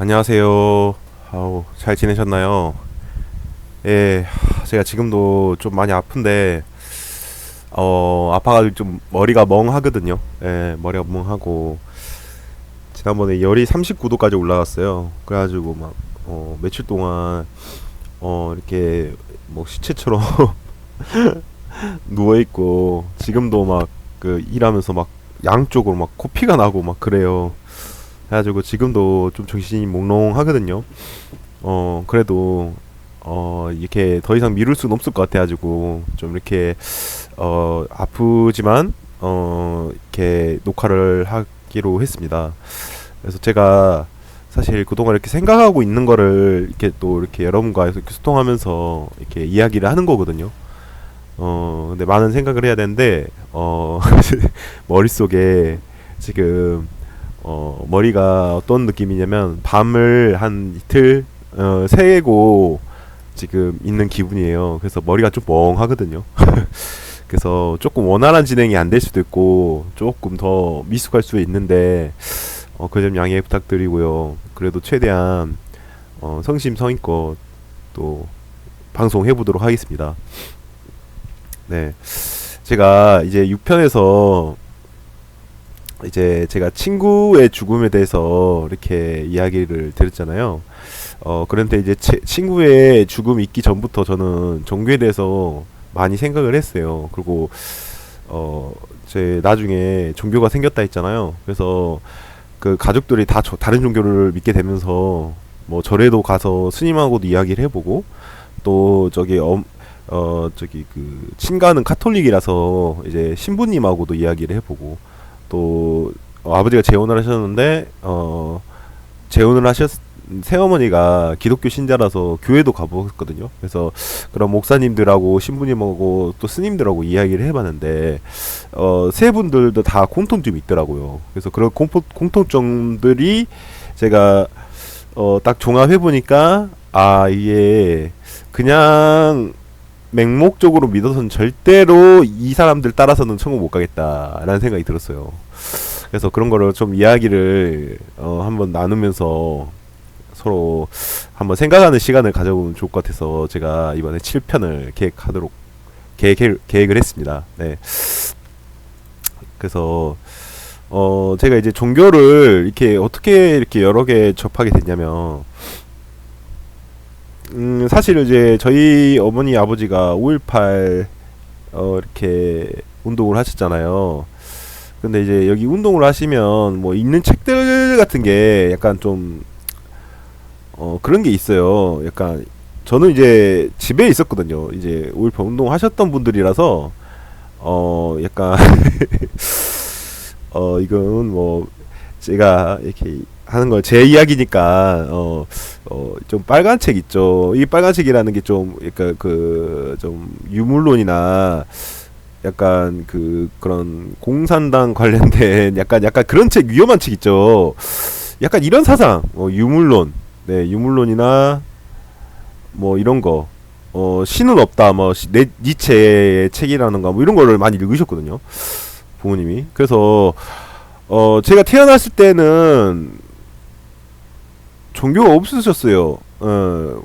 안녕하세요. 잘 지내셨나요? 예, 제가 지금도 좀 많이 아픈데, 아파가지고 좀 머리가 멍하거든요. 예, 머리가 멍하고, 지난번에 열이 39도까지 올라갔어요. 그래가지고 막, 며칠 동안, 이렇게, 뭐, 시체처럼 누워있고, 지금도 막, 일하면서 막, 양쪽으로 막 코피가 나고 막 그래요. 그래가지고 지금도 좀 정신이 몽롱하거든요. 그래도 이렇게 더 이상 미룰 수는 없을 것 같아가지고 좀 이렇게 아프지만 이렇게 녹화를 하기로 했습니다. 그래서 제가 사실 그동안 이렇게 생각하고 있는 거를 이렇게 또 이렇게 여러분과 이렇게 소통하면서 이렇게 이야기를 하는 거거든요. 근데 많은 생각을 해야 되는데 머릿속에 지금 머리가 어떤 느낌이냐면 밤을 한 이틀 새고 지금 있는 기분이에요. 그래서 머리가 좀 멍하거든요. 그래서 조금 원활한 진행이 안 될 수도 있고 조금 더 미숙할 수 있는데 그 점 양해 부탁드리고요. 그래도 최대한 성심성의껏 또 방송해 보도록 하겠습니다. 네, 제가 이제 6편에서 이제 제가 친구의 죽음에 대해서 이렇게 이야기를 드렸잖아요. 그런데 이제 친구의 죽음이 있기 전부터 저는 종교에 대해서 많이 생각을 했어요. 그리고 제 나중에 종교가 생겼다 했잖아요. 그래서 그 가족들이 다 다른 종교를 믿게 되면서 뭐 절에도 가서 스님하고도 이야기를 해보고 또 저기 그 친가는 카톨릭이라서 이제 신부님하고도 이야기를 해보고 또 아버지가 재혼을 하셨는데 재혼을 하셨 새어머니가 기독교 신자라서 교회도 가보셨거든요. 그래서 그런 목사님들하고 신부님하고 또 스님들하고 이야기를 해봤는데 세 분들도 다 공통점이 있더라고요. 그래서 그런 공통점들이 제가 딱 종합해 보니까 아 이게 그냥 맹목적으로 믿어서는 절대로 이 사람들 따라서는 천국 못 가겠다라는 생각이 들었어요. 그래서 그런 거를 좀 이야기를 한번 나누면서 서로 한번 생각하는 시간을 가져보면 좋을 것 같아서 제가 이번에 7편을 계획을 했습니다. 네. 그래서 제가 이제 종교를 이렇게 어떻게 이렇게 여러 개 접하게 됐냐면 사실 이제 저희 어머니 아버지가 5.18 이렇게 운동을 하셨잖아요. 근데 이제 여기 운동을 하시면 뭐 읽는 책들 같은 게 약간 좀 그런 게 있어요. 약간 저는 이제 집에 있었거든요. 이제 5.18 운동 하셨던 분들이라서 약간 이건 뭐 제가 이렇게 하는 걸 제 이야기니까 좀 빨간 책 있죠. 이 빨간 책이라는 게 좀 약간 그 좀 유물론이나 약간 그런 공산당 관련된 약간 그런 책 위험한 책 있죠. 약간 이런 사상 유물론 네 유물론이나 뭐 이런 거 신은 없다 뭐 니체의 책이라는가 뭐 이런 거를 많이 읽으셨거든요. 부모님이. 그래서 제가 태어났을 때는 종교가 없으셨어요.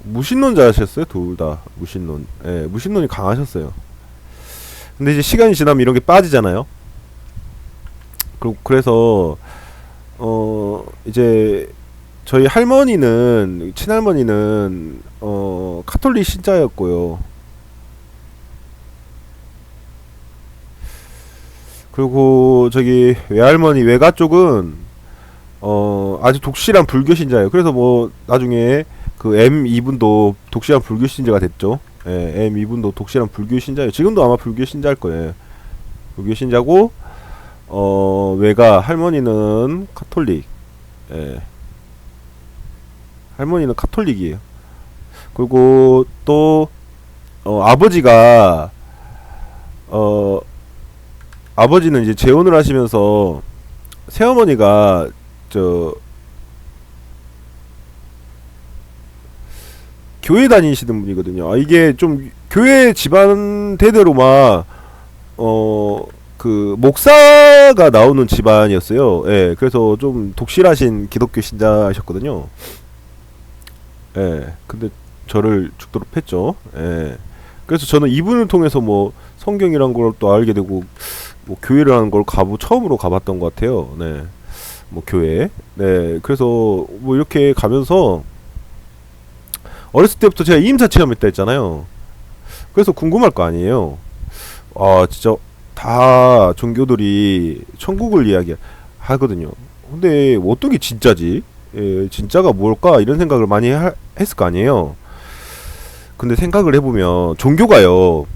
무신론자셨어요. 둘 다 무신론. 예, 무신론이 강하셨어요. 근데 이제 시간이 지나면 이런 게 빠지잖아요. 그래서 이제 저희 할머니는 친할머니는 카톨릭 신자였고요. 그리고 저기 외할머니 외가 쪽은 아주 독실한 불교 신자예요. 그래서 뭐 나중에 그 M 이분도 독실한 불교 신자가 됐죠. 예, M 이분도 독실한 불교 신자예요. 지금도 아마 불교 신자일 거예요. 불교 신자고 외가 할머니는 카톨릭. 예. 할머니는 카톨릭이에요. 그리고 또 아버지가 어 아버지는 이제 재혼을 하시면서 새어머니가 저 교회 다니시는 분이거든요. 아, 이게 좀 교회 집안 대대로 막 그 목사가 나오는 집안이었어요. 예, 그래서 좀 독실하신 기독교 신자셨거든요. 예. 근데 저를 죽도록 팼죠. 예. 그래서 저는 이분을 통해서 뭐 성경이란 걸 또 알게 되고 뭐 교회라는 걸 처음으로 가봤던 것 같아요. 네. 뭐 교회. 네. 그래서 뭐 이렇게 가면서 어렸을 때부터 제가 이임사 체험했다 했잖아요. 그래서 궁금할 거 아니에요. 아, 진짜 다 종교들이 천국을 이야기하거든요. 근데 어떤 게 진짜지? 예, 진짜가 뭘까? 이런 생각을 많이 했을 거 아니에요. 근데 생각을 해보면 종교가요,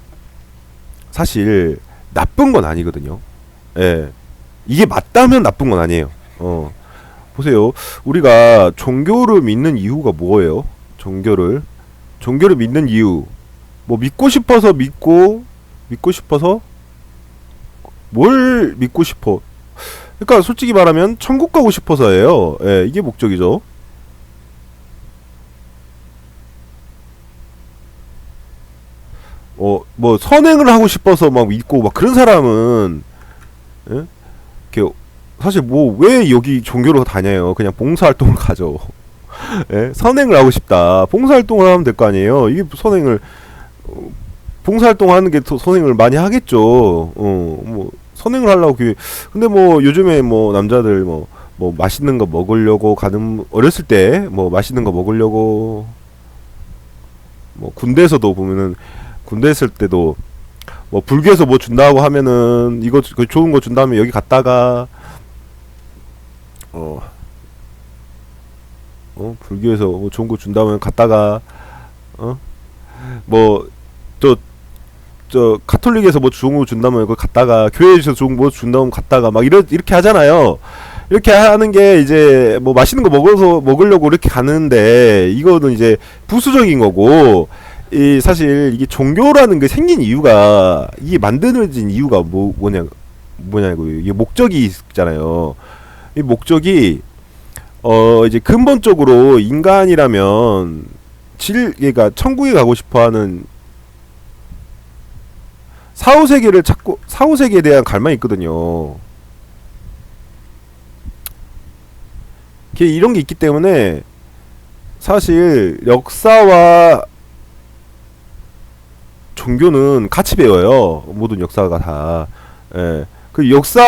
사실 나쁜 건 아니거든요. 예, 이게 맞다면 나쁜 건 아니에요. 보세요. 우리가 종교를 믿는 이유가 뭐예요? 종교를 믿는 이유. 뭐 믿고 싶어서 믿고 싶어서 뭘 믿고 싶어? 그러니까 솔직히 말하면 천국 가고 싶어서예요. 예, 이게 목적이죠. 뭐 선행을 하고 싶어서 막 믿고 막 그런 사람은, 예? 이렇게 사실 뭐 왜 여기 종교로 다녀요? 그냥 봉사활동을 가죠. 예? 선행을 하고 싶다. 봉사활동을 하면 될 거 아니에요. 이게 선행을, 봉사활동 하는 게 더 선행을 많이 하겠죠. 뭐 선행을 하려고 근데 뭐 요즘에 뭐 남자들 뭐 맛있는 거 먹으려고 가는, 어렸을 때 뭐 맛있는 거 먹으려고, 뭐 군대에서도 보면은, 군대 있을 때도 뭐 불교에서 뭐 준다고 하면은 이거 좋은 거 준다면 여기 갔다가, 어, 불교에서 뭐 좋은 거 준다면 갔다가, 어, 뭐 저 카톨릭에서 뭐 좋은 거 준다면 그거 갔다가, 교회에서 좋은 거 준다면 갔다가 막 이렇게 하잖아요. 이렇게 하는 게 이제 뭐 맛있는 거 먹으려고 이렇게 가는데, 이거는 이제 부수적인 거고, 이 사실 이게 종교라는 게 생긴 이유가, 이게 만들어진 이유가 뭐냐고, 이게 목적이 있잖아요. 이 목적이 이제 근본적으로 인간이라면 그러니까 천국에 가고 싶어하는 사후세계에 대한 갈망이 있거든요. 이런 게 있기 때문에 사실 역사와 종교는 같이 배워요. 모든 역사가 다. 예. 그 역사는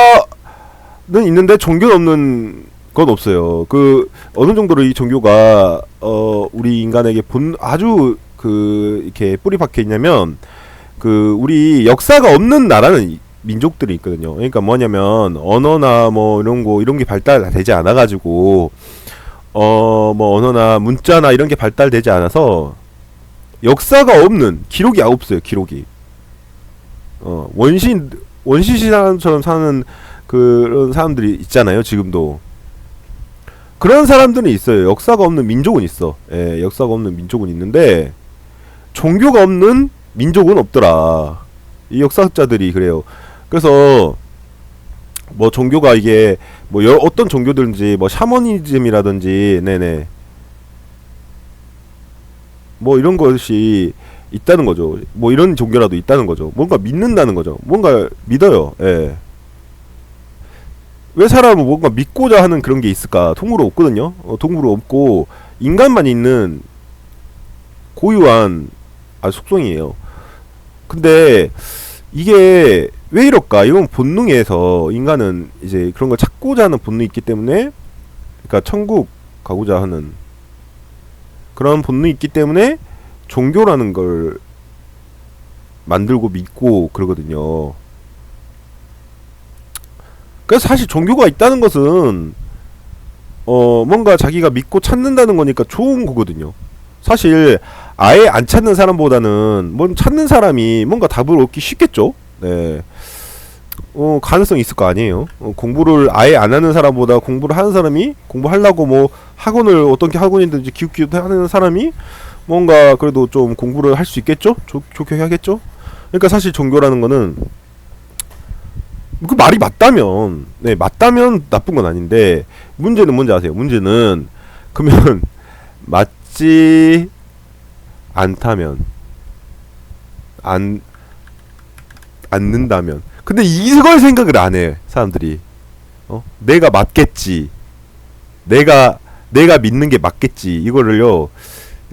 있는데 종교는 없는 건 없어요. 그 어느 정도로 이 종교가 우리 인간에게 아주 이렇게 뿌리 박혀 있냐면, 우리 역사가 없는 나라는 민족들이 있거든요. 그러니까 뭐냐면 언어나 뭐 이런 게 발달되지 않아 가지고, 뭐 언어나 문자나 이런 게 발달되지 않아서 역사가 없는, 기록이 없어요. 기록이. 원시시장처럼 사는 그런 사람들이 있잖아요. 지금도. 그런 사람들은 있어요. 역사가 없는 민족은 있어. 예, 역사가 없는 민족은 있는데 종교가 없는 민족은 없더라. 이 역사학자들이 그래요. 그래서 뭐 종교가 이게 뭐 어떤 종교든지 뭐 샤머니즘이라든지, 네네, 뭐 이런 것이 있다는 거죠. 뭐 이런 종교라도 있다는 거죠. 뭔가 믿는다는 거죠. 뭔가 믿어요. 예. 왜 사람은 뭔가 믿고자 하는 그런 게 있을까? 동물은 없거든요. 동물은 없고 인간만 있는 고유한 속성이에요. 근데 이게 왜 이럴까? 이건 본능에서, 인간은 이제 그런 걸 찾고자 하는 본능이 있기 때문에, 그러니까 천국 가고자 하는 그런 본능이 있기 때문에 종교라는 걸 만들고 믿고 그러거든요. 그래서 사실 종교가 있다는 것은 뭔가 자기가 믿고 찾는다는 거니까 좋은 거거든요. 사실 아예 안 찾는 사람보다는 찾는 사람이 뭔가 답을 얻기 쉽겠죠. 네. 가능성이 있을 거 아니에요. 공부를 아예 안 하는 사람보다 공부를 하는 사람이, 공부하려고 뭐 학원을 어떤 학원이든지 기웃기웃 하는 사람이 뭔가 그래도 좀 공부를 할 수 있겠죠? 좋게 하겠죠? 그러니까 사실 종교라는 거는 그 말이 맞다면, 네, 맞다면 나쁜 건 아닌데, 문제는 뭔지 아세요? 문제는 그러면 맞지 않다면, 않는다면. 근데 이걸 생각을 안 해, 사람들이. 내가 맞겠지. 내가 믿는 게 맞겠지. 이거를요,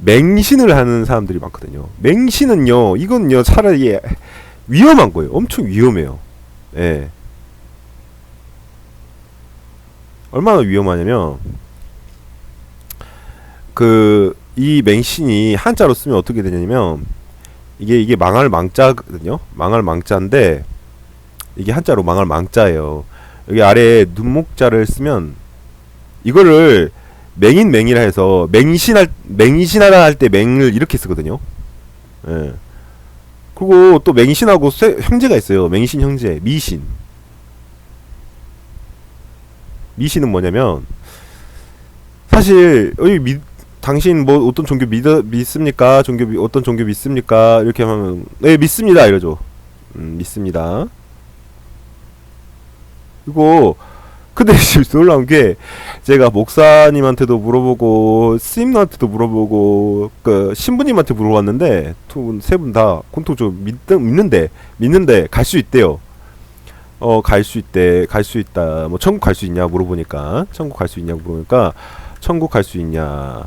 맹신을 하는 사람들이 많거든요. 맹신은요, 이건요 차라리 위험한 거예요. 엄청 위험해요. 예. 얼마나 위험하냐면 이 맹신이 한자로 쓰면 어떻게 되냐면 이게 망할 망자거든요. 망할 망자인데 이게 한자로 망할 망자예요. 여기 아래에 눈목자를 쓰면 이거를 맹인맹이라 해서 맹신하라 할 때 맹을 이렇게 쓰거든요. 예. 그리고 또 맹신하고 형제가 있어요. 맹신 형제, 미신. 미신은 뭐냐면 사실 당신 뭐 어떤 종교 믿습니까? 어떤 종교 믿습니까? 이렇게 하면 네 믿습니다 이러죠. 믿습니다. 이거 근데 지금 놀라운 게 제가 목사님한테도 물어보고 스님한테도 물어보고 그 신부님한테 물어봤는데 세 분 다 공통적으로 믿는데 갈 수 있대요. 갈 수 있다. 뭐 천국 갈 수 있냐 물어보니까 천국 갈 수 있냐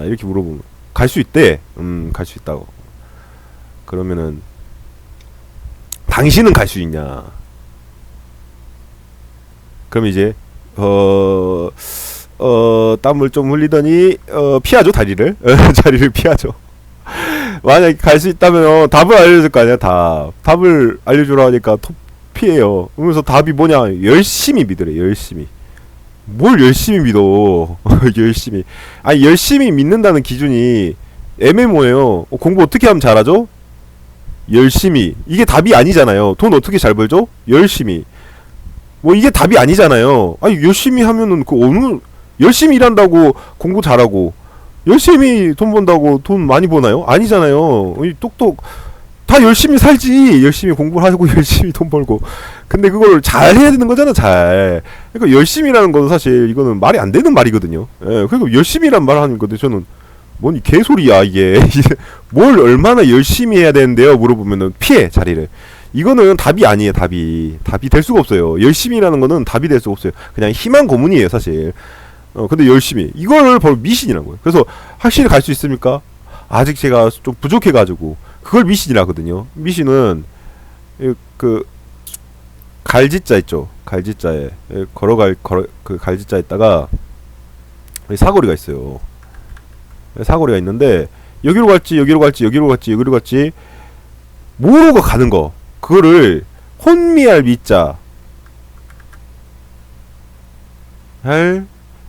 이렇게 물어보면 갈 수 있대. 갈 수 있다고. 그러면은 당신은 갈 수 있냐? 그럼 이제 땀을 좀 흘리더니 피하죠 다리를. 자리를 피하죠. 만약에 갈 수 있다면 답을 알려줄 거 아니야. 답을 알려주라 하니까 피해요. 그러면서 답이 뭐냐? 열심히 믿으래. 열심히. 뭘 열심히 믿어? 열심히. 아니 열심히 믿는다는 기준이 애매모호해요. 공부 어떻게 하면 잘하죠? 열심히. 이게 답이 아니잖아요. 돈 어떻게 잘 벌죠? 열심히. 뭐 이게 답이 아니잖아요. 아니 열심히 하면은 열심히 일한다고 공부 잘하고 열심히 돈 번다고 돈 많이 버나요? 아니잖아요. 똑똑 다 열심히 살지. 열심히 공부를 하고 열심히 돈 벌고. 근데 그걸 잘 해야 되는 거잖아. 잘. 그러니까 열심히라는 건 사실 이거는 말이 안 되는 말이거든요. 예. 그리고 열심히란 말 하는 건데 저는 뭔 개소리야 이게. 뭘 얼마나 열심히 해야 되는데요 물어보면은 피해 자리를. 이거는 답이 아니에요. 답이 될 수가 없어요. 열심히라는 거는 답이 될 수가 없어요. 그냥 희망 고문이에요 사실. 근데 열심히 이거를 바로 미신이라는 거예요. 그래서 확실히 갈 수 있습니까? 아직 제가 좀 부족해가지고 그걸 미신이라 하거든요. 미신은 그 갈짓자 있죠. 갈짓자에 그 갈짓자에다가 사거리가 있어요. 사거리가 있는데 여기로 갈지 모르고 가는 거 그거를 혼미할 미자 할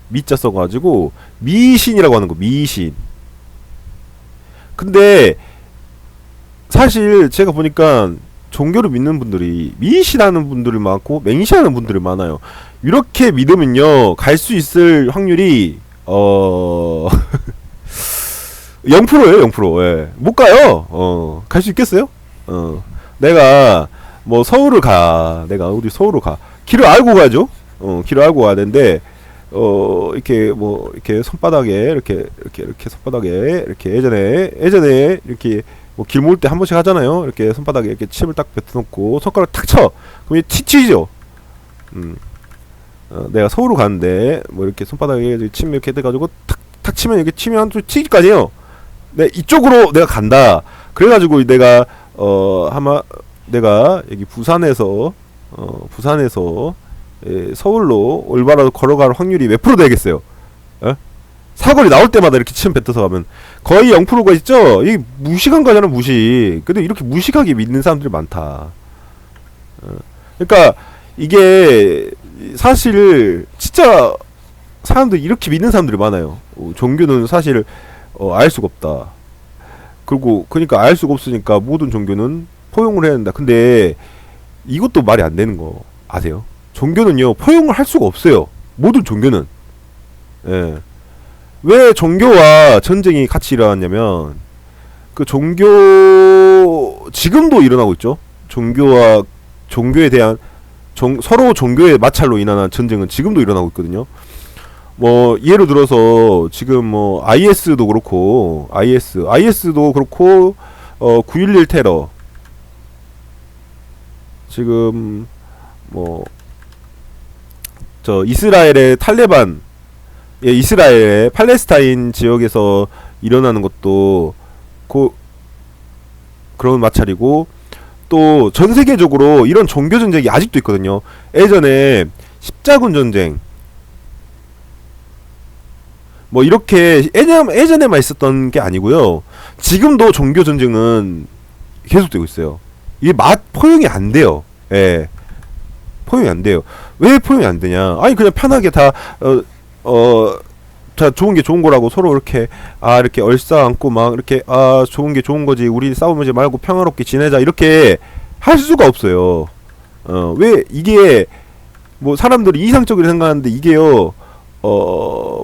미자 써가지고 미신이라고 하는 거. 미신. 근데 사실 제가 보니까 종교를 믿는 분들이 미신하는 분들이 많고 맹신하는 분들이 많아요. 이렇게 믿으면요 갈 수 있을 확률이 0%예요. 0%. 예. 못 가요. 갈 수 있겠어요? 내가 뭐 서울을 가. 내가 어디 서울을 가. 길을 알고 가죠. 길을 알고 가야 되는데 이렇게 뭐 이렇게 손바닥에 이렇게 손바닥에 이렇게 예전에 이렇게 뭐 길 모을 때 한 번씩 하잖아요. 이렇게 손바닥에 이렇게 침을 딱 뱉어놓고 손가락 탁 쳐. 그럼 튀죠. 내가 서울을 가는데 뭐 이렇게 손바닥에 침 이렇게 돼가지고 탁 치면 이렇게 치면 한 번 튀길 거 아니에요. 네, 이쪽으로 내가 간다. 그래가지고 내가 아마 내가 여기 부산에서 서울로 올바로 걸어갈 확률이 몇 프로 되겠어요? 사거리 나올 때마다 이렇게 침 뱉어서 가면 거의 0%가 있죠? 이게 무식한 거잖아, 무식. 근데 이렇게 무식하게 믿는 사람들이 많다. 그러니까 이게 사실 진짜 사람들이 이렇게 믿는 사람들이 많아요. 종교는 사실 알 수가 없다. 그러니까 알 수가 없으니까 모든 종교는 포용을 해야 된다. 근데 이것도 말이 안 되는 거 아세요? 종교는요 포용을 할 수가 없어요. 모든 종교는. 예. 왜 종교와 전쟁이 같이 일어났냐면 그 지금도 일어나고 있죠. 종교에 대한 서로 종교의 마찰로 인한 전쟁은 지금도 일어나고 있거든요. 뭐 예를 들어서 지금 뭐 IS도 그렇고 9.11 테러 지금 뭐 저 이스라엘의 탈레반, 예, 이스라엘의 팔레스타인 지역에서 일어나는 것도 그런 마찰이고, 또 전 세계적으로 이런 종교 전쟁이 아직도 있거든요. 예전에 십자군 전쟁 뭐 이렇게 예전에만 있었던 게 아니고요. 지금도 종교 전쟁은 계속되고 있어요. 이게 포용이 안 돼요. 예. 포용이 안 돼요. 왜 포용이 안 되냐? 아니 그냥 편하게 다 자, 좋은 게 좋은 거라고 서로 이렇게 이렇게 얼싸안고 막 이렇게 좋은 게 좋은 거지, 우리 싸우지 말고 평화롭게 지내자, 이렇게 할 수가 없어요. 왜 이게 뭐 사람들이 이상적으로 생각하는데 이게요,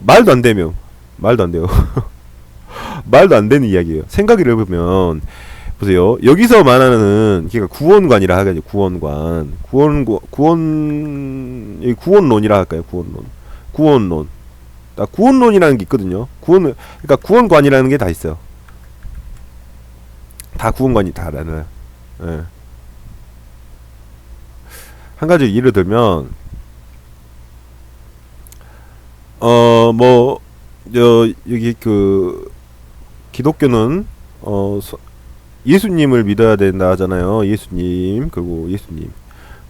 말도 안 되면 말도 안 돼요. 말도 안 되는 이야기예요. 생각을 해보면 보세요. 여기서 말하는 그러니까 구원관이라 하겠죠. 구원론이라 할까요? 구원론. 구원론이라는 게 있거든요. 그러니까 구원관이라는 게 다 있어요. 다 구원관이 다 나눠요. 예. 한 가지 예를 들면, 여기 기독교는, 예수님을 믿어야 된다 하잖아요. 예수님.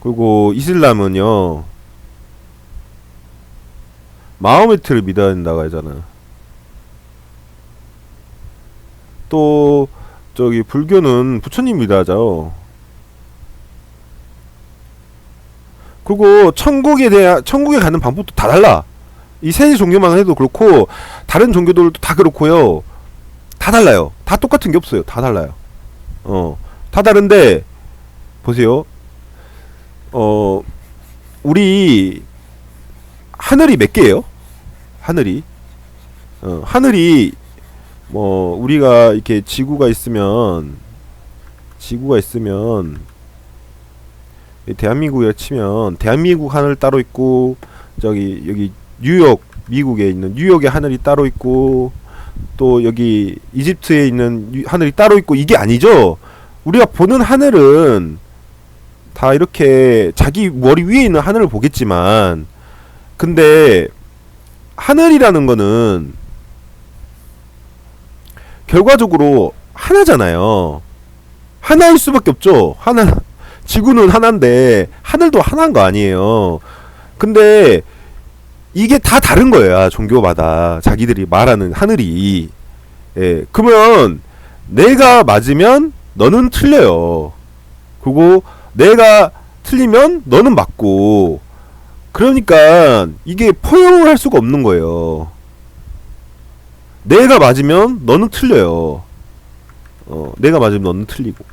그리고 이슬람은요, 마호메트를 믿어야 된다고 하잖아. 또 저기 불교는 부처님 믿어야 하죠. 그리고 천국에 가는 방법도 다 달라. 이 세 종교만 해도 그렇고 다른 종교들도 다 그렇고요. 다 달라요. 다 똑같은 게 없어요. 다 달라요. 다 다른데 보세요. 우리 하늘이 몇 개예요? 하늘이 뭐 우리가 이렇게 지구가 있으면 대한민국이라 치면 대한민국 하늘 따로 있고, 여기 뉴욕, 미국에 있는 뉴욕의 하늘이 따로 있고, 또 여기 이집트에 있는 하늘이 따로 있고, 이게 아니죠. 우리가 보는 하늘은 다 이렇게 자기 머리 위에 있는 하늘을 보겠지만, 근데 하늘이라는 거는 결과적으로 하나잖아요. 하나일 수밖에 없죠. 지구는 하나인데 하늘도 하나인 거 아니에요. 근데 이게 다 다른 거예요. 종교마다 자기들이 말하는 하늘이. 예. 그러면 내가 맞으면 너는 틀려요. 그리고 내가 틀리면 너는 맞고. 그러니까 이게 포용을 할 수가 없는 거예요. 내가 맞으면 너는 틀려요. 내가 맞으면 너는 틀리고.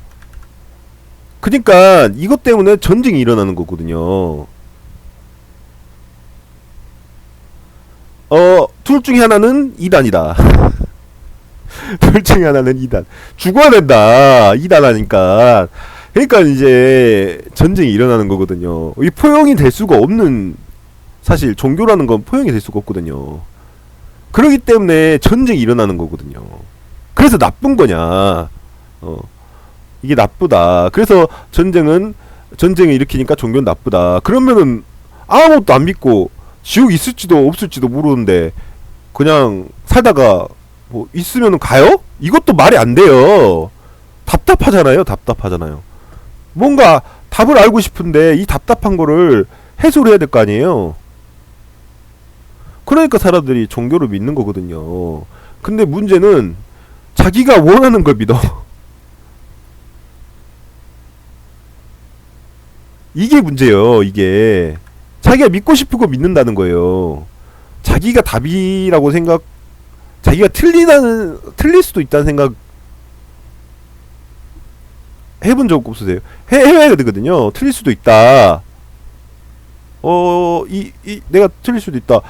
그러니까 이것 때문에 전쟁이 일어나는 거거든요. 둘 중에 하나는 이단이다. 둘 중에 하나는 이단. 죽어야 된다. 이단 하니까. 그러니까 이제 전쟁이 일어나는 거거든요. 이 포용이 될 수가 없는, 사실 종교라는 건 포용이 될 수가 없거든요. 그렇기 때문에 전쟁이 일어나는 거거든요. 그래서 나쁜 거냐? 이게 나쁘다. 그래서 전쟁을 일으키니까 종교는 나쁘다. 그러면은 아무것도 안 믿고 지옥 있을지도 없을지도 모르는데 그냥 살다가 뭐 있으면 가요? 이것도 말이 안 돼요. 답답하잖아요. 뭔가 답을 알고 싶은데 이 답답한 거를 해소를 해야 될 거 아니에요. 그러니까 사람들이 종교를 믿는 거거든요. 근데 문제는 자기가 원하는 걸 믿어. 이게 문제예요. 이게 자기가 믿고 싶은 거 믿는다는 거예요. 자기가 답이라고 자기가 틀릴 수도 있다는 생각 해본 적 없으세요? 해야 되거든요. 틀릴 수도 있다. 내가 틀릴 수도 있다.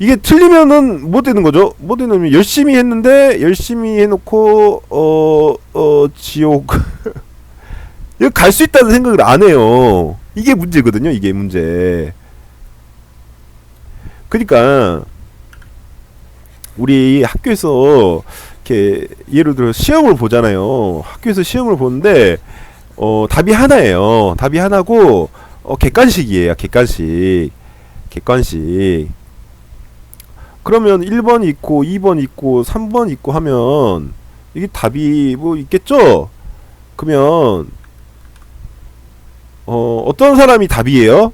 이게 틀리면은 뭐 되는 거죠? 뭐 되냐면 열심히 했는데 열심히 해놓고 지옥 여기 갈 수 있다는 생각을 안 해요. 이게 문제거든요. 이게 문제. 그러니까 우리 학교에서 이렇게 예를 들어 시험을 보잖아요. 학교에서 시험을 보는데 답이 하나예요. 답이 하나고 객관식이에요. 객관식. 객관식. 그러면 1번 있고 2번 있고 3번 있고 하면 이게 답이 뭐 있겠죠? 그러면 어떤 사람이 답이에요?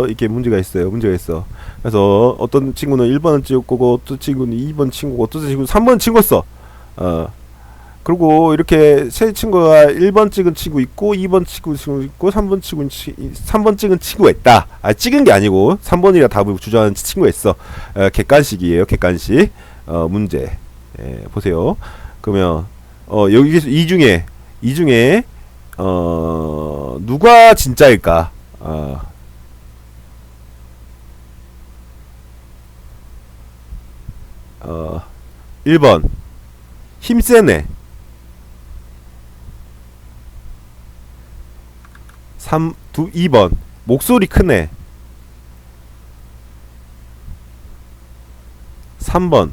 이렇게 문제가 있어요. 문제가 있어. 그래서 어떤 친구는 1번을 찍었고 어떤 친구는 2번 친구고 어떤 친구는 3번 찍었어. 그리고 이렇게 세 친구가 1번 찍은 친구 있고 2번 친구 있고 3번 찍은 친구가 있다. 찍은 게 아니고 3번이라 답을 주장하는 친구가 있어. 객관식이에요. 객관식. 문제. 보세요. 그러면 여기서 이 중에 누가 진짜일까? 1번 힘세네. 2번 목소리 크네. 3번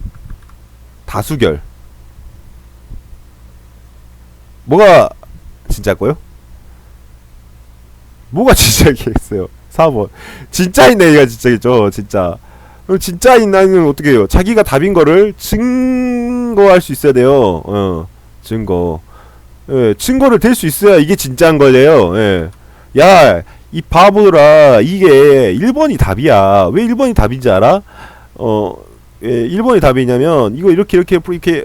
다수결. 뭐가 진짜고요? 뭐가 진짜겠어요? 4번 진짜인 애가 진짜겠죠. 진짜. 그럼 진짜인 나는 어떻게 해요? 자기가 답인 거를 증거할 수 있어야 돼요. 증거. 예, 증거를 댈 수 있어야 이게 진짜인 거예요. 예. 야, 이 바보들아, 이게 1번이 답이야. 왜 1번이 답인지 알아? 예, 1번이 답이냐면 이거 이렇게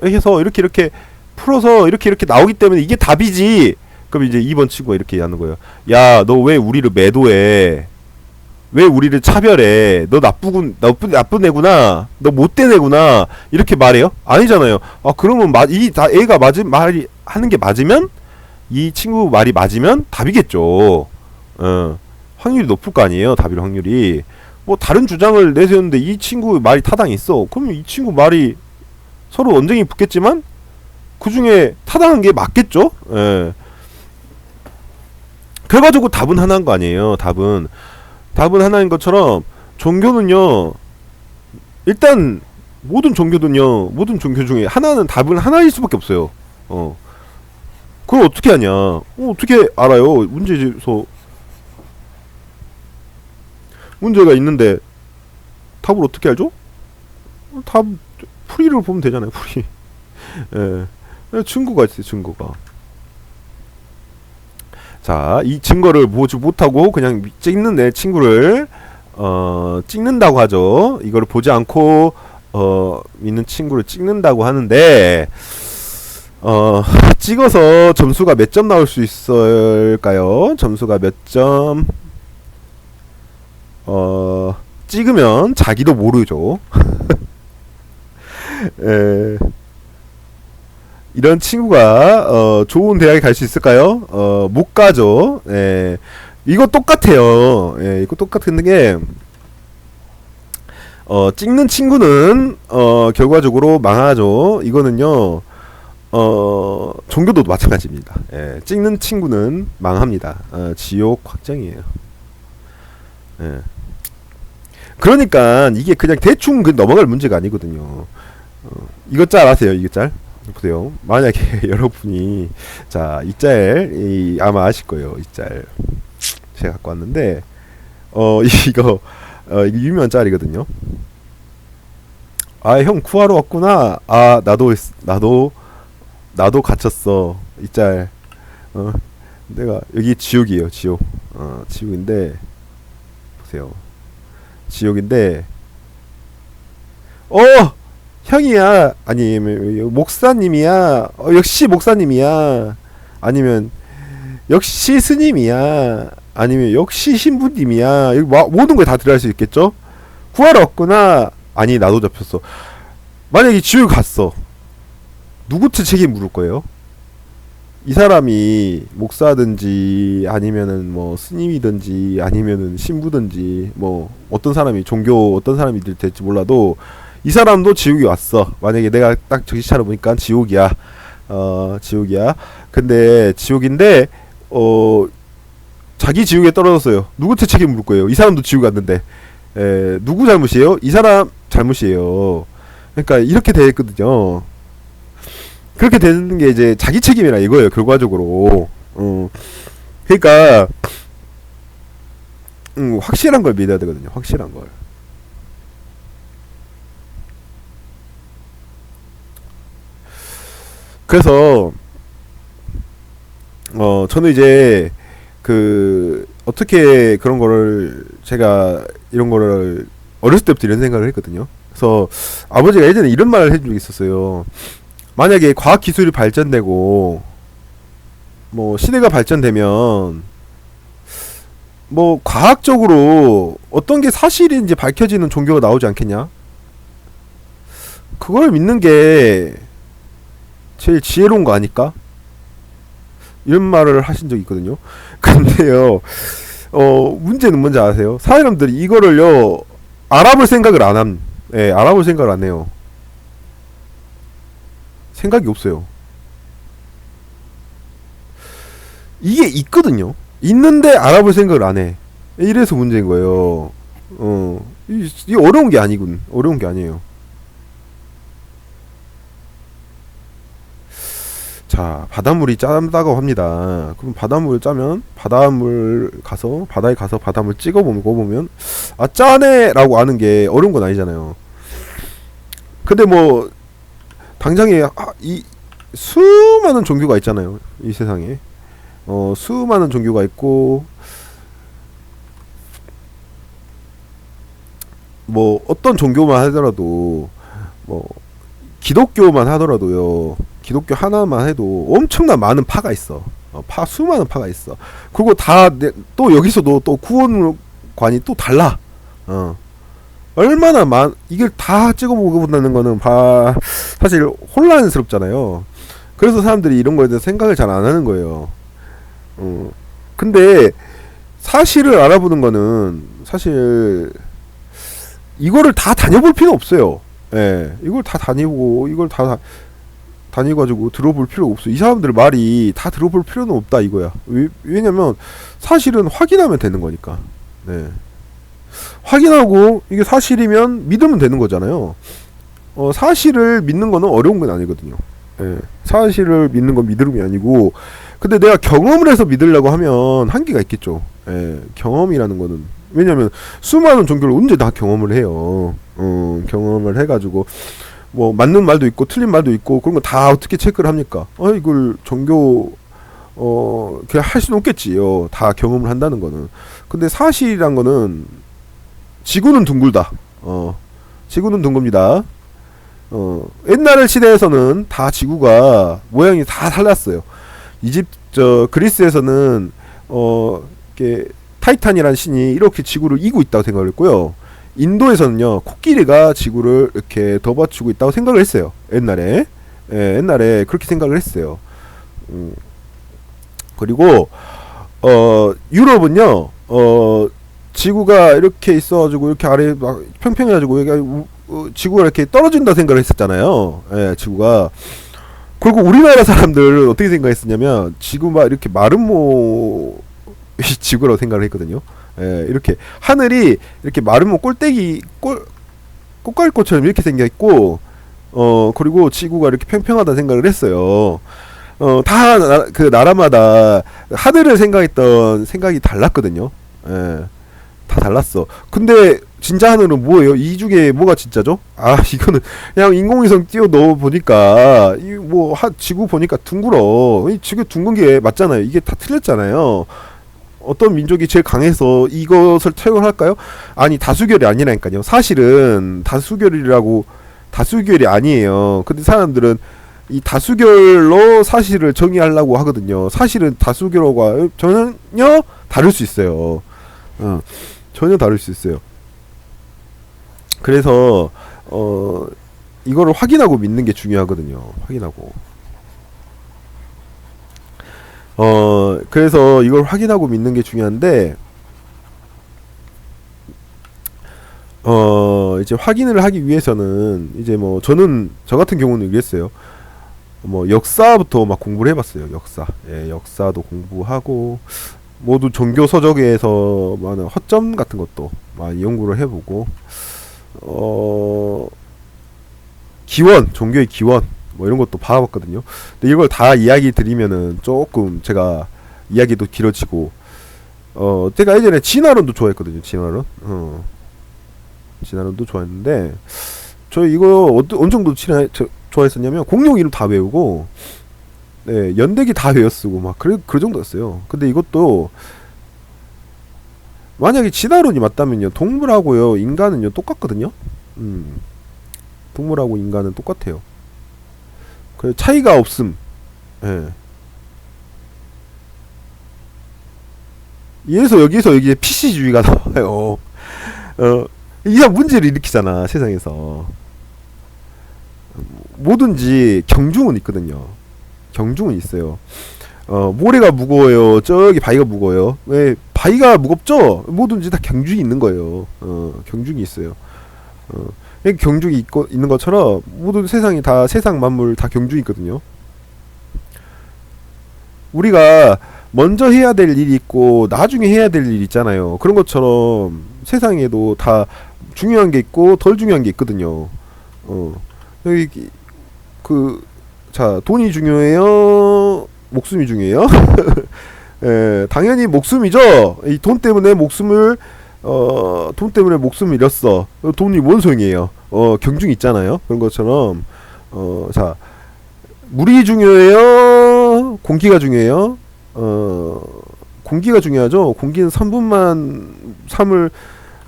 해서 이렇게 풀어서 이렇게 나오기 때문에 이게 답이지. 그럼 이제 2번 친구가 이렇게 하는 거예요. 야, 너 왜 우리를 매도해? 왜 우리를 차별해? 너 나쁜 애구나. 너 못된 애구나. 이렇게 말해요? 아니잖아요. 그러면 애가 말이 하는 게 맞으면 이 친구 말이 맞으면 답이겠죠. 확률이 높을 거 아니에요. 답일 확률이. 뭐 다른 주장을 내세웠는데 이 친구 말이 타당이 있어. 그러면 이 친구 말이 서로 언쟁이 붙겠지만 그 중에 타당한 게 맞겠죠. 예. 그래가지고 답은 하나인 거 아니에요. 답은 하나인 것처럼 종교는요. 일단 모든 종교 중에 하나는 답은 하나일 수밖에 없어요. 그걸 어떻게 하냐? 어떻게 알아요? 문제가 있는데 답을 어떻게 알죠? 답 풀이를 보면 되잖아요. 풀이. 예. 증거가 있어요. 증거가. 자, 이 증거를 보지 못하고 그냥 찍는 내 친구를 찍는다고 하죠. 이거를 보지 않고 있는 친구를 찍는다고 하는데 찍어서 점수가 몇 점 나올 수 있을까요? 점수가 몇 점? 찍으면 자기도 모르죠. 이런 친구가 좋은 대학에 갈 수 있을까요? 못 가죠. 이거 똑같아요. 이거 똑같은 게 찍는 친구는 결과적으로 망하죠. 이거는요. 종교도 마찬가지입니다. 찍는 친구는 망합니다. 지옥 확정이에요. 그러니까 이게 그냥 대충 넘어갈 문제가 아니거든요. 이것 짤 아세요? 이것 짤? 보세요. 만약에 여러분이 자, 이 짤 아마 아실 거예요. 이 짤 제가 갖고 왔는데 이거 유명한 짤이거든요. 형 구하러 왔구나. 나도 갇혔어. 이 짤. 내가 여기 지옥이에요. 지옥. 지옥인데 보세요. 지옥인데 형이야. 아니면 목사님이야. 역시 목사님이야. 아니면 역시 스님이야. 아니면 역시 신부님이야. 여기 모든 걸 다 들어갈 수 있겠죠? 구하러 왔구나. 아니, 나도 잡혔어. 만약에 지옥에 갔어. 누구한테 책임 물을 거예요? 이 사람이 목사든지 아니면은 뭐 스님이든지 아니면은 신부든지 뭐 어떤 사람이 어떤 사람이 될지 몰라도 이 사람도 지옥에 왔어. 만약에 내가 딱 정신차려 보니까 지옥이야. 지옥이야. 근데 지옥인데 자기 지옥에 떨어졌어요. 누구한테 책임 물을 거예요? 이 사람도 지옥 갔는데. 누구 잘못이에요? 이 사람 잘못이에요. 그러니까 이렇게 되거든요. 그렇게 되는 게 이제 자기 책임이라 이거예요. 결과적으로. 그러니까 확실한 걸 믿어야 되거든요. 확실한 걸. 그래서 저는 이제 어떻게 그런 거를 제가 이런 거를 어렸을 때부터 이런 생각을 했거든요. 그래서 아버지가 예전에 이런 말을 해준 적이 있었어요. 만약에 과학 기술이 발전되고 뭐 시대가 발전되면 뭐 과학적으로 어떤 게 사실인지 밝혀지는 종교가 나오지 않겠냐? 그걸 믿는 게 제일 지혜로운 거 아닐까? 이런 말을 하신 적이 있거든요. 근데요, 문제는 뭔지 아세요? 사람들이 이거를요, 알아볼 생각을 안 함. 예, 알아볼 생각을 안 해요. 생각이 없어요. 이게 있거든요. 있는데 알아볼 생각을 안 해. 이래서 문제인 거예요. 이게 어려운 게 아니군. 어려운 게 아니에요. 자, 바닷물이 짠다고 합니다. 그럼 바닷물 짜면 바다에 가서 바닷물 찍어보면 아 짜네라고 아는 게 어려운 건 아니잖아요. 근데 뭐 당장에 이 수많은 종교가 있잖아요. 이 세상에 수많은 종교가 있고 뭐 어떤 종교만 하더라도 뭐 기독교만 하더라도요. 기독교 하나만 해도 엄청난 많은 파가 있어. 수많은 파가 있어. 그리고 또 여기서도 또 구원관이 또 달라. 얼마나 이걸 다 찍어보고 본다는 거는 사실 혼란스럽잖아요. 그래서 사람들이 이런 거에 대해서 생각을 잘 안 하는 거예요. 근데 사실을 알아보는 거는 사실 이거를 다 다녀볼 필요 없어요. 예, 이걸 다 다니고 이걸 다 다니가지고 들어볼 필요 없어. 이 사람들 말이 다 들어볼 필요는 없다 이거야. 왜냐면 사실은 확인하면 되는 거니까. 네. 확인하고 이게 사실이면 믿으면 되는 거잖아요. 사실을 믿는 거는 어려운 건 아니거든요. 네. 사실을 믿는 건 믿음이 아니고, 근데 내가 경험을 해서 믿으려고 하면 한계가 있겠죠. 네. 경험이라는 거는 왜냐면 수많은 종교를 언제 다 경험을 해요. 경험을 해가지고 뭐 맞는 말도 있고 틀린 말도 있고 그런 거 다 어떻게 체크를 합니까? 이걸 종교 그냥 할 수는 없겠지요. 다 경험을 한다는 거는. 근데 사실이란 거는 지구는 둥글다. 지구는 둥글니다. 옛날 시대에서는 다 지구가 모양이 다 달랐어요. 그리스에서는 이렇게 타이탄이라는 신이 이렇게 지구를 이고 있다고 생각을 했고요. 인도에서는요, 코끼리가 지구를 이렇게 덮어주고 있다고 생각을 했어요. 옛날에. 예, 옛날에 그렇게 생각을 했어요. 그리고, 유럽은요, 지구가 이렇게 있어가지고, 이렇게 아래 막 평평해가지고, 지구가 이렇게 떨어진다 생각을 했었잖아요. 예, 지구가. 그리고 우리나라 사람들 어떻게 생각했었냐면, 지구 막 이렇게 마름모 지구라고 생각을 했거든요. 예, 이렇게 하늘이 이렇게 마름모 꽃갈꽃처럼 이렇게 생겨있고 그리고 지구가 이렇게 평평하다 생각을 했어요. 그 나라마다 하늘을 생각했던 생각이 달랐거든요. 예, 다 달랐어. 근데 진짜 하늘은 뭐예요? 이 중에 뭐가 진짜죠? 이거는 그냥 인공위성 띄워 넣어 보니까 지구 보니까 둥글어. 이 지구 둥근 게 맞잖아요. 이게 다 틀렸잖아요. 어떤 민족이 제일 강해서 이것을 채용할까요? 아니, 다수결이 아니라니까요. 사실은 다수결이 아니에요. 근데 사람들은 이 다수결로 사실을 정의하려고 하거든요. 사실은 다수결과 전혀 다를 수 있어요. 전혀 다를 수 있어요. 그래서 이거를 확인하고 믿는 게 중요하거든요. 확인하고. 그래서 이걸 확인하고 믿는 게 중요한데, 이제 확인을 하기 위해서는, 이제 뭐, 저 같은 경우는 이랬어요. 뭐, 역사부터 막 공부를 해봤어요, 역사. 예, 역사도 공부하고, 모두 종교 서적에서 많은 허점 같은 것도 많이 연구를 해보고, 종교의 기원, 뭐 이런 것도 봐봤거든요. 근데 이걸 다 이야기 드리면은 조금 제가 이야기도 길어지고 제가 예전에 진화론도 좋아했거든요. 진화론. 진화론도 좋아했는데 저 이거 어느 정도 좋아했었냐면 공룡 이름 다 외우고 네, 연대기 다 외워 쓰고 막 그 정도였어요. 근데 이것도 만약에 진화론이 맞다면요, 동물하고요 인간은요 똑같거든요. 동물하고 인간은 똑같아요. 그 차이가 없음. 예. 이래서 여기서 여기에 PC주의가 나와요. 이상 문제를 일으키잖아 세상에서. 뭐든지 경중은 있거든요. 경중은 있어요. 모래가 무거워요. 저기 바위가 무거워요. 왜 바위가 무겁죠? 뭐든지 다 경중이 있는 거예요. 경중이 있어요. 경중이 있는 것처럼 모든 세상이 다 세상 만물 다 경중이 있거든요. 우리가 먼저 해야 될 일이 있고 나중에 해야 될 일이 있잖아요. 그런 것처럼 세상에도 다 중요한 게 있고 덜 중요한 게 있거든요. 여기 자, 돈이 중요해요? 목숨이 중요해요? 예, 당연히 목숨이죠. 이 돈 때문에 목숨을 잃었어. 돈이 뭔 소용이에요? 경중이 있잖아요. 그런 것처럼 자, 물이 중요해요? 공기가 중요해요? 공기가 중요하죠. 공기는 3분만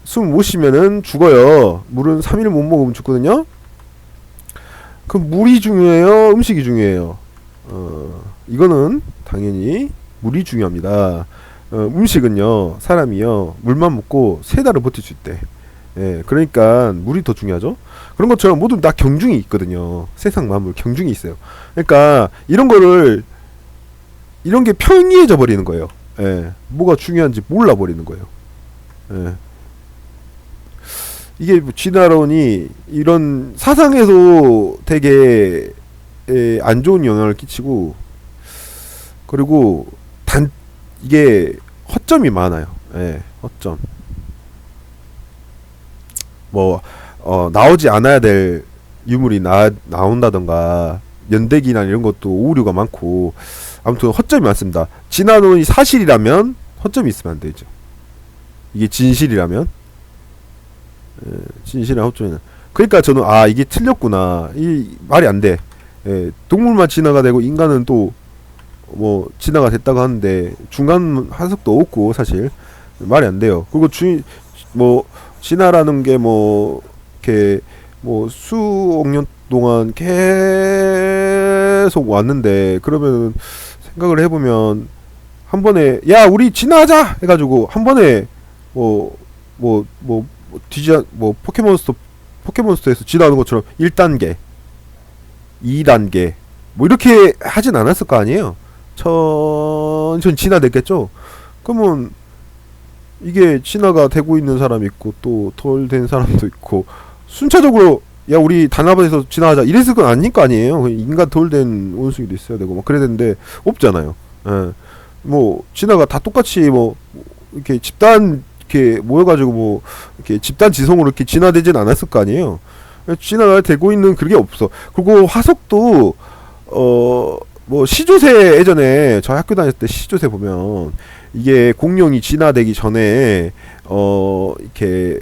숨 못 쉬면은 죽어요. 물은 3일 못 먹으면 죽거든요. 그럼 물이 중요해요? 음식이 중요해요? 이거는 당연히 물이 중요합니다. 음식은요, 사람이요 물만 먹고 3달을 버틸 수 있대. 예, 그러니까 물이 더 중요하죠. 그런 것처럼 모두 다 경중이 있거든요. 세상 만물 경중이 있어요. 그러니까 이런 게 평이해져 버리는 거예요. 예, 뭐가 중요한지 몰라 버리는 거예요. 예. 이게 진화론이 이런 사상에도 되게 안 좋은 영향을 끼치고, 그리고 이게 허점이 많아요. 예, 허점. 뭐 나오지 않아야 될 유물이 나온다던가 연대기나 이런 것도 오류가 많고, 아무튼 허점이 많습니다. 진화론이 사실이라면 허점이 있으면 안 되죠. 이게 진실이라면. 진실한 허점이는. 그러니까 저는 이게 틀렸구나. 이 말이 안 돼. 동물만 진화가 되고 인간은 또 뭐 진화가 됐다고 하는데 중간 한석도 없고 사실 말이 안 돼요. 그리고 뭐 진화라는 게 뭐 이렇게 뭐 수억 년 동안 계속 왔는데, 그러면 생각을 해보면 한 번에 야 우리 진화하자 해가지고 한 번에 포켓몬스터에서 진화하는 것처럼 1단계 2단계 뭐 이렇게 하진 않았을 거 아니에요. 천천히 진화됐겠죠. 그러면 이게 진화가 되고 있는 사람이 있고 또 덜 된 사람도 있고, 순차적으로 야 우리 단합에서 진화하자 이랬을 건 아닐 거 아니에요. 인간 덜 된 원숭이도 있어야 되고 막 그래야 되는데 없잖아요. 예. 뭐 진화가 다 똑같이 뭐 이렇게 집단 이렇게 모여가지고 뭐 이렇게 집단 지성으로 이렇게 진화되진 않았을 거 아니에요. 진화가 되고 있는 그게 없어. 그리고 화석도 뭐 시조새, 예전에 저 학교 다녔을 때 시조새 보면 이게 공룡이 진화되기 전에 이렇게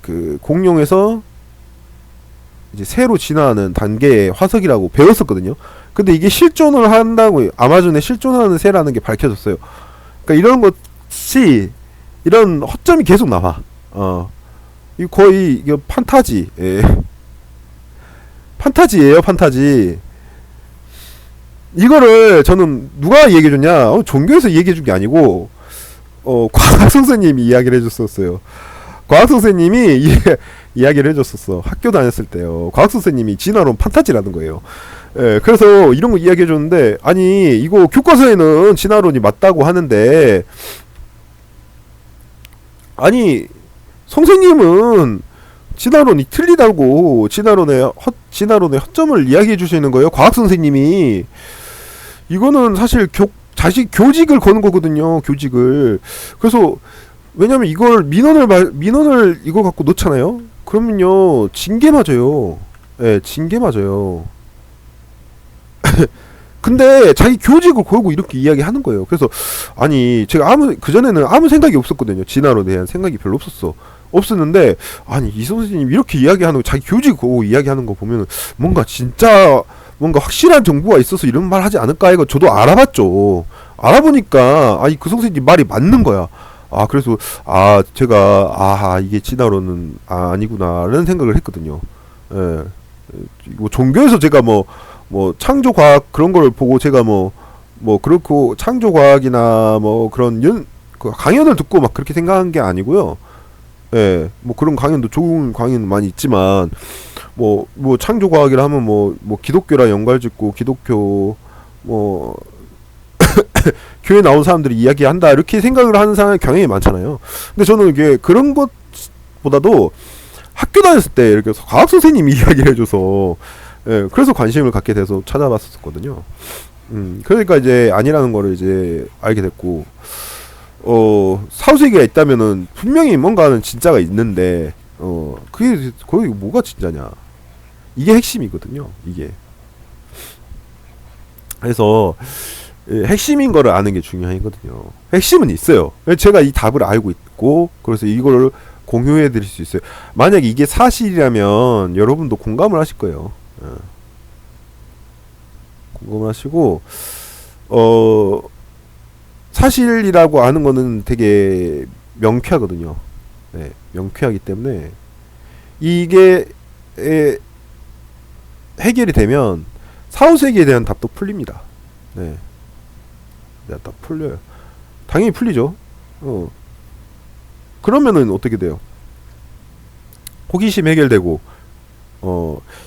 그 공룡에서 이제 새로 진화하는 단계의 화석이라고 배웠었거든요. 근데 이게 실존을 한다고, 아마존에 실존하는 새라는 게 밝혀졌어요. 그러니까 이런 것이, 이런 허점이 계속 나와. 이거 거의 이게 판타지. 예. 판타지예요, 판타지. 이거를 저는 누가 얘기해줬냐? 종교에서 얘기해준 게 아니고 과학 선생님이 이야기를 해줬었어요. 과학 선생님이 이야기를 해줬었어. 학교 다녔을 때요. 과학 선생님이 진화론 판타지라는 거예요. 예, 그래서 이런 거 이야기해줬는데, 아니 이거 교과서에는 진화론이 맞다고 하는데, 아니 선생님은 진화론이 틀리다고 진화론의 허점을 이야기해 주시는 거예요. 과학 선생님이. 이거는 사실 교직을 거는 거거든요. 교직을. 그래서 왜냐면 이걸 민원을 이거 갖고 놓잖아요. 그러면요 징계 맞아요. 예, 징계 맞아요. 근데 자기 교직을 걸고 이렇게 이야기하는 거예요. 그래서 아니 제가 그전에는 아무 생각이 없었거든요. 진화로 대한 생각이 별로 없었는데 아니 이 선생님 이렇게 이야기하는 거, 자기 교직 걸고 이야기하는 거 보면 뭔가 진짜 뭔가 확실한 정보가 있어서 이런 말 하지 않을까 이거 저도 알아봤죠. 알아보니까 아니 그 선생님 말이 맞는 거야. 아 그래서 제가 이게 진화론은 아니구나라는 생각을 했거든요. 예. 뭐 종교에서 제가 뭐 창조 과학 그런 걸 보고 제가 뭐 그렇고 창조 과학이나 뭐 그런 그 강연을 듣고 막 그렇게 생각한 게 아니고요. 예. 뭐 그런 강연도 좋은 강연 많이 있지만 뭐 창조 과학이라 하면 뭐 기독교랑 연관짓고 기독교 뭐 교회 나온 사람들이 이야기한다 이렇게 생각을 하는 사람이 경향이 많잖아요. 근데 저는 이게 그런 것보다도 학교 다녔을 때 이렇게 과학 선생님이 이야기를 해줘서 예, 그래서 관심을 갖게 돼서 찾아봤었거든요. 그러니까 이제 아니라는 거를 이제 알게 됐고 사후세계가 있다면은 분명히 뭔가는 진짜가 있는데 그게 거기 뭐가 진짜냐 이게 핵심이거든요. 이게 그래서 핵심인 거를 아는 게 중요하거든요. 핵심은 있어요. 제가 이 답을 알고 있고 그래서 이걸 공유해 드릴 수 있어요. 만약에 이게 사실이라면 여러분도 공감을 하실 거예요. 공감을 하시고 사실이라고 아는 거는 되게 명쾌하거든요. 네, 명쾌하기 때문에 이게 해결이 되면 사후세계에 대한 답도 풀립니다. 네. 다 풀려요. 당연히 풀리죠. 그러면은 어떻게 돼요? 호기심 해결되고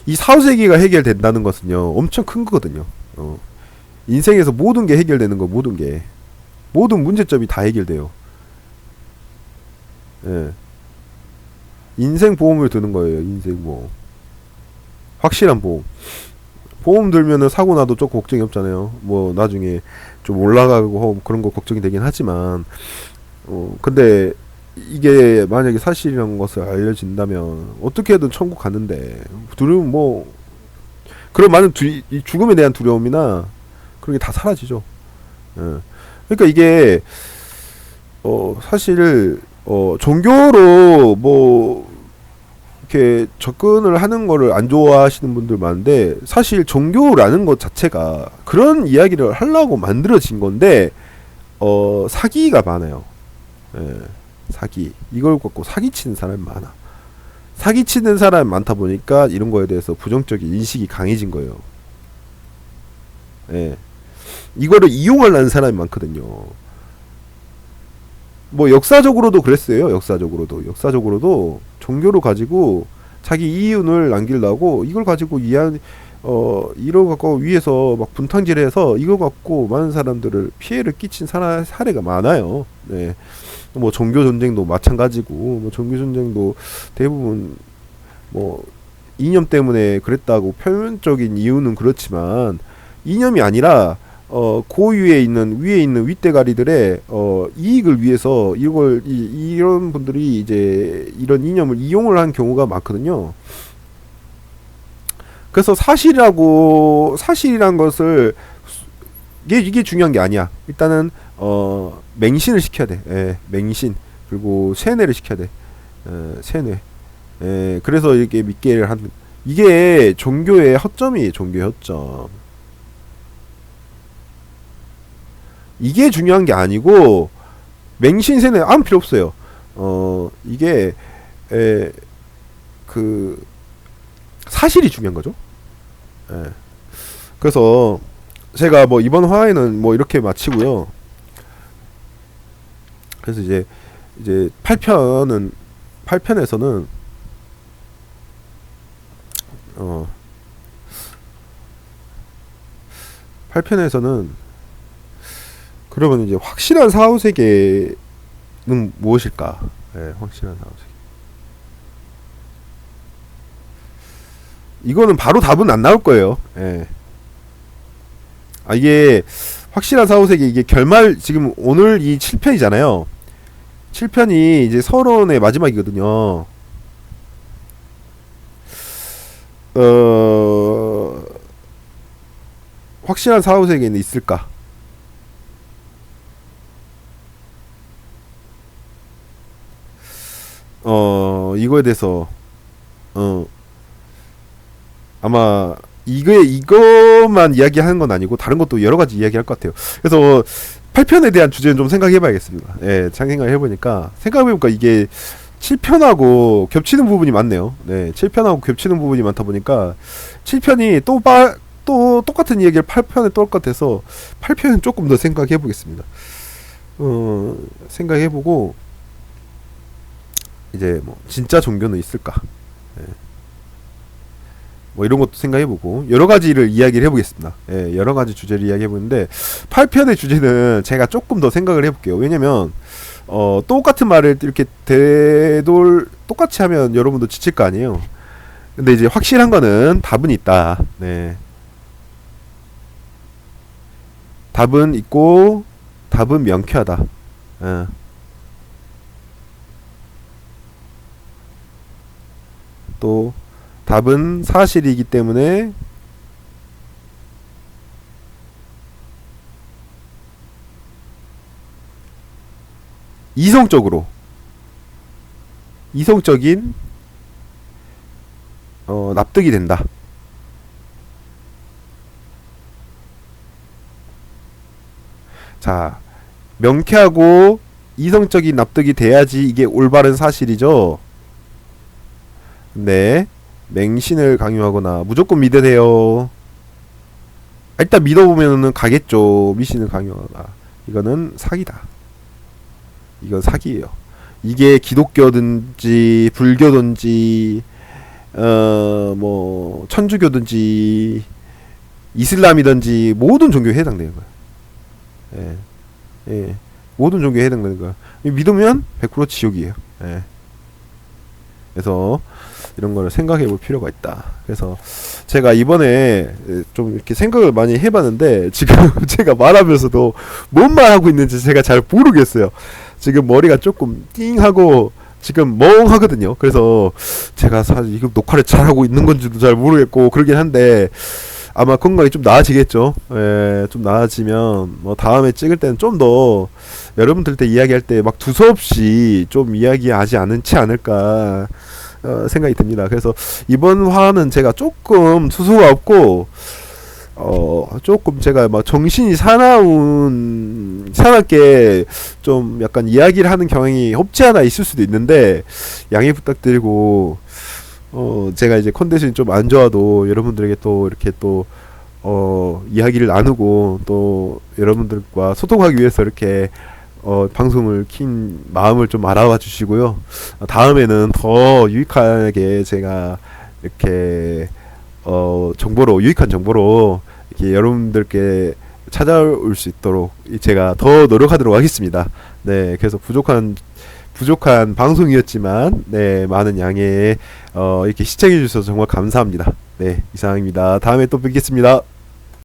이 사후세계가 해결된다는 것은요 엄청 큰 거거든요. 인생에서 모든 게 해결되는 거, 모든 문제점이 다 해결돼요. 예. 인생 보험을 드는 거예요. 인생 보험. 확실한 보험. 보험 들면은 사고 나도 좀 걱정이 없잖아요. 뭐 나중에 좀 올라가고 그런 거 걱정이 되긴 하지만 근데 이게 만약에 사실이라는 것을 알려진다면 어떻게든 천국 가는데 두려움 뭐 그런 많은 이 죽음에 대한 두려움이나 그런 게 다 사라지죠. 예. 그러니까 이게 사실 종교로 뭐 이렇게 접근을 하는 거를 안 좋아하시는 분들 많은데 사실 종교라는 것 자체가 그런 이야기를 하려고 만들어진 건데 사기가 많아요. 예, 사기. 이걸 갖고 사기치는 사람이 많아. 사기치는 사람이 많다 보니까 이런 거에 대해서 부정적인 인식이 강해진 거예요. 예. 이거를 이용하려는 사람이 많거든요. 뭐 역사적으로도 그랬어요. 역사적으로도 종교를 가지고 자기 이윤을 남기려고 이걸 가지고 이걸 갖고 위에서 막 분탕질해서 이걸 갖고 많은 사람들을 피해를 끼친 사례가 많아요. 네. 뭐 종교 전쟁도 마찬가지고 뭐 종교 전쟁도 대부분 뭐 이념 때문에 그랬다고 표면적인 이유는 그렇지만 이념이 아니라 위에 있는 윗대가리들의 이익을 위해서 이런 분들이 이제 이런 이념을 이용을 한 경우가 많거든요. 그래서 사실이란 것을 이게 중요한 게 아니야. 일단은 맹신을 시켜야 돼. 예, 맹신. 그리고 세뇌를 시켜야 돼. 세뇌. 예, 그래서 이렇게 믿게를 하는 이게 종교의 허점이에요. 종교의 허점. 이게 중요한 게 아니고 맹신 세뇌 아무 필요 없어요. 이게 그 사실이 중요한 거죠. 예. 그래서 제가 뭐 이번 화에는 뭐 이렇게 마치고요. 그래서 이제 8편에서는 그러면 이제 확실한 사후세계는 무엇일까? 예, 확실한 사후세계. 이거는 바로 답은 안 나올 거예요. 예. 이게 확실한 사후세계 이게 결말 지금 오늘 이 7편이잖아요. 7편이 이제 서론의 마지막이거든요. 확실한 사후 세계는 있을까? 이거에 대해서 어 아마 이것만 이야기하는 건 아니고 다른 것도 여러 가지 이야기할 것 같아요. 그래서 8편에 대한 주제는 좀 생각해봐야겠습니다. 예, 생각을 해보니까 생각해보니까 이게 7편하고 겹치는 부분이 많네요. 네, 7편하고 겹치는 부분이 많다 보니까 7편이 또 똑같은 이야기를 8편에 또 할 것 같아서 8편은 조금 더 생각해보겠습니다. 생각해보고 이제 뭐 진짜 종교는 있을까? 예. 뭐 이런 것도 생각해보고 여러 가지를 이야기를 해보겠습니다. 예, 여러 가지 주제를 이야기해보는데 8편의 주제는 제가 조금 더 생각을 해볼게요. 왜냐면 똑같은 말을 이렇게 똑같이 하면 여러분도 지칠 거 아니에요. 근데 이제 확실한 거는 답은 있다. 네. 답은 있고 답은 명쾌하다. 예. 또 답은 사실이기 때문에 이성적인 납득이 된다. 자, 명쾌하고 이성적인 납득이 돼야지 이게 올바른 사실이죠. 근데 맹신을 강요하거나 무조건 믿어야 돼요. 일단 믿어보면은 가겠죠. 미신을 강요하거나. 이거는 사기다. 이건 사기예요. 이게 기독교든지 불교든지 뭐 천주교든지 이슬람이든지 모든 종교에 해당되는 거야. 예. 예. 모든 종교에 해당되는 거야. 믿으면 100% 지옥이에요. 예. 그래서 이런 거를 생각해 볼 필요가 있다. 그래서 제가 이번에 좀 이렇게 생각을 많이 해봤는데 지금 제가 말하면서도 뭔 말하고 있는지 제가 잘 모르겠어요. 지금 머리가 조금 띵하고 지금 멍하거든요. 그래서 제가 사실 이거 녹화를 잘하고 있는 건지도 잘 모르겠고 그러긴 한데 아마 건강이 좀 나아지겠죠. 예, 좀 나아지면 뭐 다음에 찍을 때는 좀 더 여러분들한테 이야기할 때 막 두서없이 좀 이야기하지 않을까 생각이 듭니다. 그래서 이번 화는 제가 조금 수수가 없고 조금 제가 막 정신이 사납게 좀 약간 이야기를 하는 경향이 없지 않아 있을 수도 있는데 양해 부탁드리고 제가 이제 컨디션이 좀 안 좋아도 여러분들에게 또 이렇게 또 이야기를 나누고 또 여러분들과 소통하기 위해서 이렇게 방송을 킨 마음을 좀 알아봐 주시고요. 다음에는 더 유익하게 제가 이렇게 유익한 정보로 이렇게 여러분들께 찾아올 수 있도록 제가 더 노력하도록 하겠습니다. 네, 그래서 부족한 방송이었지만 네, 많은 양해 이렇게 시청해 주셔서 정말 감사합니다. 네, 이상입니다. 다음에 또 뵙겠습니다.